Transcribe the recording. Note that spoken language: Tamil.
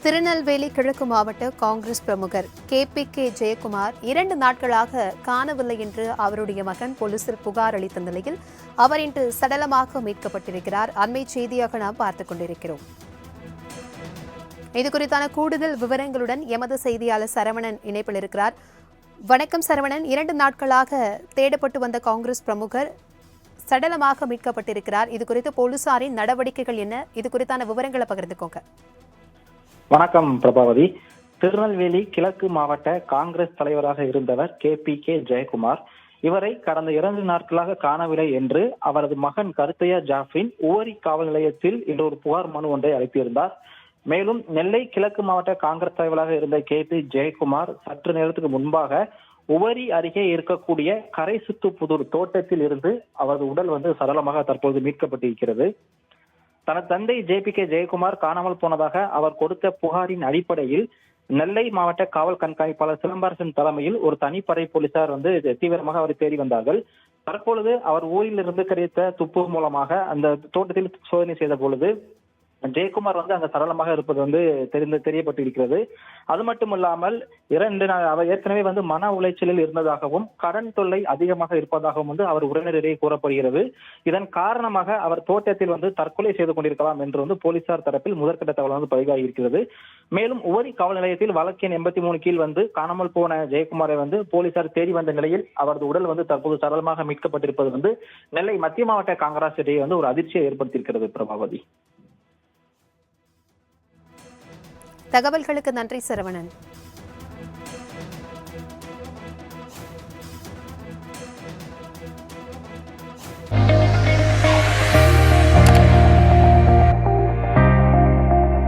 திருநெல்வேலி கிழக்கு மாவட்ட காங்கிரஸ் பிரமுகர் KPK ஜெயக்குமார் 2 நாட்களாக காணவில்லை என்று அவருடைய மகன் போலீசில் புகார் அளித்த நிலையில் அவர் இன்று சடலமாக மீட்கப்பட்டிருக்கிறார். அண்மை செய்தியாக நாம் பார்த்துக் கொண்டிருக்கிறோம். இதுகுறித்தான கூடுதல் விவரங்களுடன் எமது செய்தியாளர் சரவணன் இணைப்பில் இருக்கிறார். வணக்கம் சரவணன். 2 நாட்களாக தேடப்பட்டு வந்த காங்கிரஸ் பிரமுகர் சடலமாக மீட்கப்பட்டிருக்கிறார். இதுகுறித்து போலீசாரின் நடவடிக்கைகள் என்ன? இதுகுறித்தான விவரங்களை பகிர்ந்துக்கோங்க. வணக்கம் பிரபாவதி. திருநெல்வேலி கிழக்கு மாவட்ட காங்கிரஸ் தலைவராக இருந்தவர் KPK ஜெயக்குமார். இவரை கடந்த 2 நாட்களாக காணவில்லை என்று அவரது மகன் கருத்தையா ஜாஃபின் உவரி காவல் நிலையத்தில் இன்று ஒரு புகார் மனு ஒன்றை அளித்திருந்தார். மேலும் நெல்லை கிழக்கு மாவட்ட காங்கிரஸ் தலைவராக இருந்த KP ஜெயக்குமார் சற்று நேரத்துக்கு முன்பாக உவரி அருகே இருக்கக்கூடிய கரைசுத்துப்புதூர் தோட்டத்தில் இருந்து அவரது உடல் சடலமாக தற்போது மீட்கப்பட்டிருக்கிறது. தனது தந்தை JPK ஜெயக்குமார் காணாமல் போனதாக அவர் கொடுத்த புகாரின் அடிப்படையில் நெல்லை மாவட்ட காவல் கண்காணிப்பாளர் சிலம்பரசன் தலைமையில் ஒரு தனிப்படை போலீசார் தீவிரமாக அவரை தேடி வந்தார்கள். தற்பொழுது அவர் ஊரில் இருந்து கிடைத்த துப்பு மூலமாக அந்த தோட்டத்தில் சோதனை செய்த பொழுது ஜெயக்குமார் அங்க சரளமாக இருப்பது தெரியப்பட்டிருக்கிறது. அது மட்டுமல்லாமல் அவர் ஏற்கனவே மன உளைச்சலில் இருந்ததாகவும் கடன் தொல்லை அதிகமாக இருப்பதாகவும் அவர் உறவினரிடையே கூறப்படுகிறது. இதன் காரணமாக அவர் தோட்டத்தில் தற்கொலை செய்து கொண்டிருக்கலாம் என்று போலீசார் தரப்பில் முதற்கட்ட தகவல் பதிவாகி இருக்கிறது. மேலும் உவரி காவல் நிலையத்தில் வழக்கு எண் 83 கீழ் காணாமல் போன ஜெயக்குமாரை போலீசார் தேடி வந்த நிலையில் அவரது உடல் தற்போது சரளமாக மீட்கப்பட்டிருப்பது நெல்லை மத்திய மாவட்ட காங்கிரஸ் இடையே ஒரு அதிர்ச்சியை ஏற்படுத்தியிருக்கிறது. பிரபாவதி, தகவல்களுக்கு நன்றி சரவணன்.